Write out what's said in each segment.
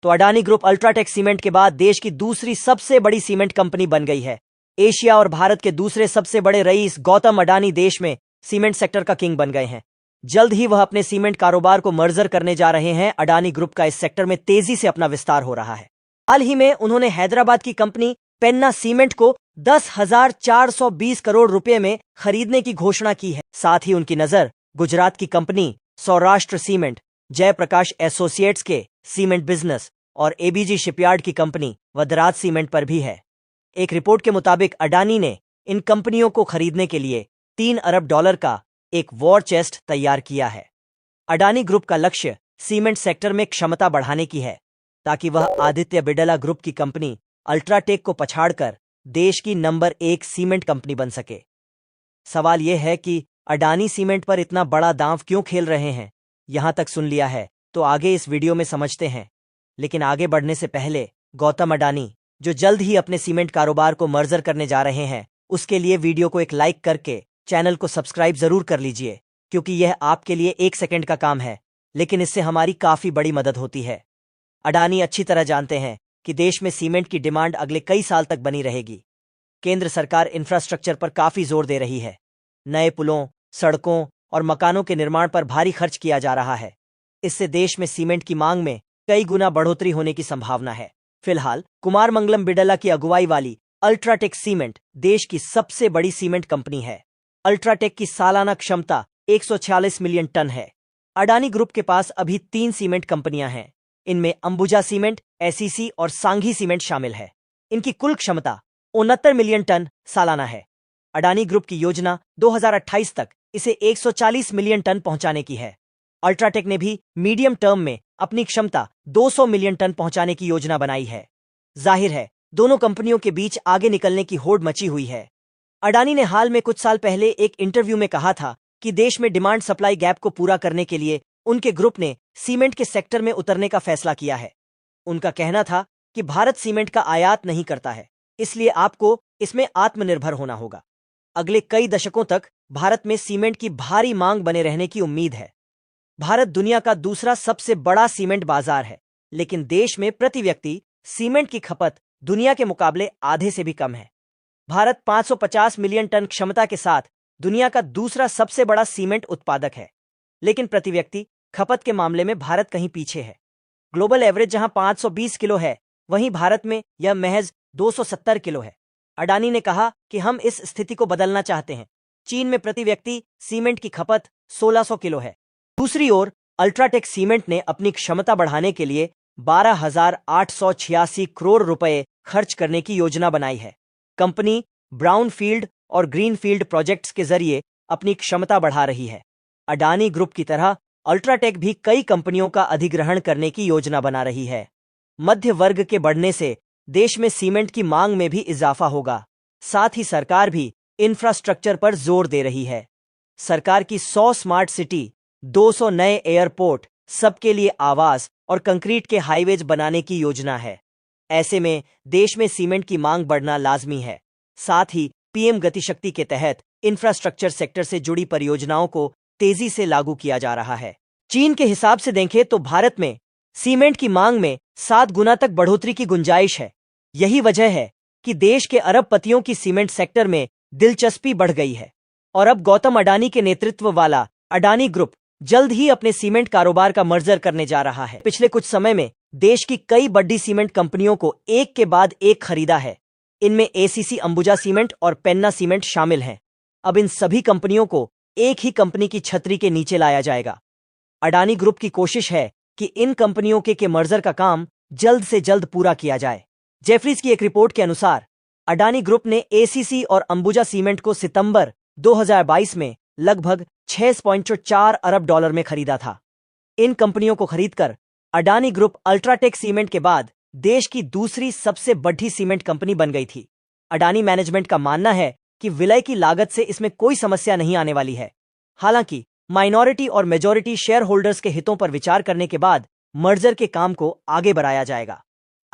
तो Adani group UltraTech cement के बाद देश की दूसरी सबसे बड़ी सीमेंट कंपनी बन गई है। एशिया और भारत के दूसरे सबसे बड़े रईस गौतम अडानी देश में सीमेंट सेक्टर का किंग बन गए हैं। जल्द ही वह अपने सीमेंट कारोबार को मर्जर करने जा रहे हैं। अडानी ग्रुप का इस सेक्टर में तेजी से अपना विस्तार हो रहा है। हाल ही में उन्होंने हैदराबाद की कंपनी पेन्ना सीमेंट को 10,420 करोड़ रुपए में खरीदने की घोषणा की है। साथ ही उनकी नजर गुजरात की कंपनी सौराष्ट्र सीमेंट, जयप्रकाश एसोसिएट्स के सीमेंट बिजनेस और एबीजी शिपयार्ड की कंपनी वदराज सीमेंट पर भी है। एक रिपोर्ट के मुताबिक अडानी ने इन कंपनियों को खरीदने के लिए $3 अरब का एक वॉर चेस्ट तैयार किया है। अडानी ग्रुप का लक्ष्य सीमेंट सेक्टर में क्षमता बढ़ाने की है, ताकि वह आदित्य बिड़ला ग्रुप की कंपनी अल्ट्राटेक को पछाड़कर देश की नंबर 1 सीमेंट कंपनी बन सके। सवाल यह है कि अडानी सीमेंट पर इतना बड़ा दांव क्यों खेल रहे हैं? यहां तक सुन लिया है तो आगे इस वीडियो में समझते हैं। लेकिन आगे बढ़ने से पहले गौतम अडानी, जो जल्द ही अपने सीमेंट कारोबार को मर्जर करने जा रहे हैं, उसके लिए वीडियो को एक लाइक करके चैनल को सब्सक्राइब जरूर कर लीजिए, क्योंकि यह आपके लिए 1 सेकंड का काम है, लेकिन इससे हमारी काफी बड़ी मदद होती है। अडानी अच्छी तरह जानते हैं कि देश में सीमेंट की डिमांड अगले कई साल तक बनी रहेगी। केंद्र सरकार इंफ्रास्ट्रक्चर पर काफी जोर दे रही है। नए पुलों, सड़कों और मकानों के निर्माण पर भारी खर्च किया जा रहा है। इससे देश में सीमेंट की मांग में कई गुना बढ़ोतरी होने की संभावना है। फिलहाल कुमार मंगलम बिड़ला की अगुवाई वाली अल्ट्राटेक सीमेंट देश की सबसे बड़ी सीमेंट कंपनी है। अल्ट्राटेक की सालाना क्षमता 146 मिलियन टन है। अडानी ग्रुप के पास अभी 3 सीमेंट कंपनियां हैं। इनमें अंबुजा सीमेंट, एसईसी और सांघी सीमेंट शामिल है। इनकी कुल क्षमता 69 मिलियन टन सालाना है। अडानी ग्रुप की योजना 2028 तक इसे 140 मिलियन टन पहुंचाने की है। अल्ट्राटेक ने भी मीडियम टर्म में अपनी क्षमता 200 मिलियन टन पहुंचाने की योजना बनाई है। जाहिर है दोनों कंपनियों के बीच आगे निकलने की होड़ मची हुई है। अडानी ने हाल में कुछ साल पहले एक इंटरव्यू में कहा था कि देश में डिमांड सप्लाई गैप को पूरा करने के लिए उनके ग्रुप ने सीमेंट के सेक्टर में उतरने का फैसला किया है। उनका कहना था कि भारत सीमेंट का आयात नहीं करता है, इसलिए आपको इसमें आत्मनिर्भर होना होगा। अगले कई दशकों तक भारत में सीमेंट की भारी मांग बने रहने की उम्मीद है। भारत दुनिया का दूसरा सबसे बड़ा सीमेंट बाजार है, लेकिन देश में प्रति व्यक्ति सीमेंट की खपत दुनिया के मुकाबले आधे से भी कम है। भारत 550 मिलियन टन क्षमता के साथ दुनिया का दूसरा सबसे बड़ा सीमेंट उत्पादक है, लेकिन प्रति व्यक्ति खपत के मामले में भारत कहीं पीछे है। ग्लोबल एवरेज जहां 520 किलो है, वहीं भारत में यह महज 270 किलो है। अडानी ने कहा कि हम इस स्थिति को बदलना चाहते हैं। चीन में प्रति व्यक्ति सीमेंट की खपत 1600 किलो है। दूसरी ओर अल्ट्राटेक सीमेंट ने अपनी क्षमता बढ़ाने के लिए 12,886 करोड़ रुपए खर्च करने की योजना बनाई है। कंपनी ब्राउनफील्ड और ग्रीनफील्ड प्रोजेक्ट्स के जरिए अपनी क्षमता बढ़ा रही है। अडानी ग्रुप की तरह अल्ट्राटेक भी कई कंपनियों का अधिग्रहण करने की योजना बना रही है। मध्य वर्ग के बढ़ने से देश में सीमेंट की मांग में भी इजाफा होगा। साथ ही सरकार भी इंफ्रास्ट्रक्चर पर जोर दे रही है। सरकार की 100 स्मार्ट सिटी, 200 नए एयरपोर्ट, सबके लिए आवास और कंक्रीट के हाईवेज बनाने की योजना है। ऐसे में देश में सीमेंट की मांग बढ़ना लाजमी है। साथ ही पीएम गतिशक्ति के तहत इंफ्रास्ट्रक्चर सेक्टर से जुड़ी परियोजनाओं को तेजी से लागू किया जा रहा है। चीन के हिसाब से देखें तो भारत में सीमेंट की मांग में 7 गुना तक बढ़ोतरी की गुंजाइश है। यही वजह है कि देश के अरबपतियों की सीमेंट सेक्टर में दिलचस्पी बढ़ गई है और अब गौतम अडानी के नेतृत्व वाला अडानी ग्रुप जल्द ही अपने सीमेंट कारोबार का मर्जर करने जा रहा है। पिछले कुछ समय में देश की कई बड़ी सीमेंट कंपनियों को एक के बाद एक खरीदा है। इनमें एसीसी, अंबुजा सीमेंट और पेन्ना सीमेंट शामिल हैं। अब इन सभी कंपनियों को एक ही कंपनी की छतरी के नीचे लाया जाएगा। अडानी ग्रुप की कोशिश है कि इन कंपनियों के मर्जर का काम जल्द से जल्द पूरा किया जाए। जेफरीज की एक रिपोर्ट के अनुसार अडानी ग्रुप ने एसीसी और अंबुजा सीमेंट को सितंबर 2022 में लगभग $6.4 अरब में खरीदा था। इन कंपनियों को खरीदकर अडानी ग्रुप अल्ट्राटेक सीमेंट के बाद देश की दूसरी सबसे बड़ी सीमेंट कंपनी बन गई थी। अडानी मैनेजमेंट का मानना है कि विलय की लागत से इसमें कोई समस्या नहीं आने वाली है। हालांकि माइनॉरिटी और मेजॉरिटी शेयर होल्डर्स के हितों पर विचार करने के बाद मर्जर के काम को आगे बढ़ाया जाएगा।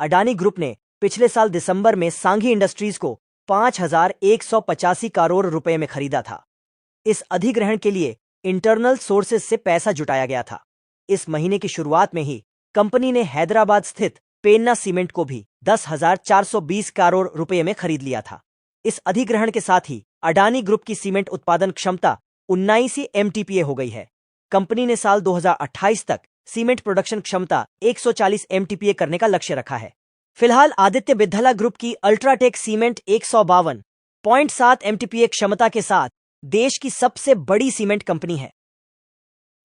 अडानी ग्रुप ने पिछले साल दिसंबर में सांघी इंडस्ट्रीज को 5,185 करोड़ रुपए में खरीदा था। इस अधिग्रहण के लिए इंटरनल सोर्सेज से पैसा जुटाया गया था। इस महीने की शुरुआत में ही कंपनी ने हैदराबाद स्थित पेन्ना सीमेंट को भी 10,420 करोड़ रुपए में खरीद लिया था। इस अधिग्रहण के साथ ही अडानी ग्रुप की सीमेंट उत्पादन क्षमता 19 MTPA हो गई है। कंपनी ने साल 2028 तक सीमेंट प्रोडक्शन क्षमता 140 MTPA करने का लक्ष्य रखा है। फिलहाल आदित्य बिरला ग्रुप की अल्ट्राटेक सीमेंट 152.7 MTPA क्षमता के साथ देश की सबसे बड़ी सीमेंट कंपनी है।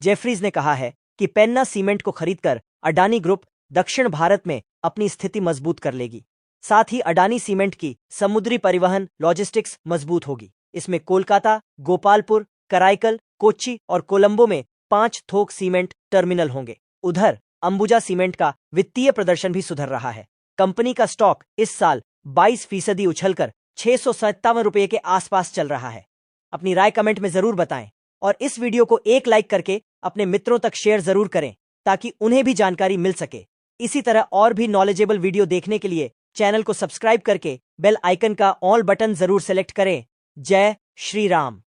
जेफरीज ने कहा है कि पेन्ना सीमेंट को खरीदकर अडानी ग्रुप दक्षिण भारत में अपनी स्थिति मजबूत कर लेगी। साथ ही अडानी सीमेंट की समुद्री परिवहन लॉजिस्टिक्स मजबूत होगी। इसमें कोलकाता, गोपालपुर, कराईकल, कोच्चि और कोलंबो में 5 थोक सीमेंट टर्मिनल होंगे। उधर अंबुजा सीमेंट का वित्तीय प्रदर्शन भी सुधर रहा है। कंपनी का स्टॉक इस साल 22% उछलकर 657 रुपये के आसपास चल रहा है। अपनी राय कमेंट में जरूर बताएं और इस वीडियो को एक लाइक करके अपने मित्रों तक शेयर जरूर करें ताकि उन्हें भी जानकारी मिल सके। इसी तरह और भी नॉलेजेबल वीडियो देखने के लिए चैनल को सब्सक्राइब करके बेल आइकन का ऑल बटन जरूर सेलेक्ट करें। जय श्री राम।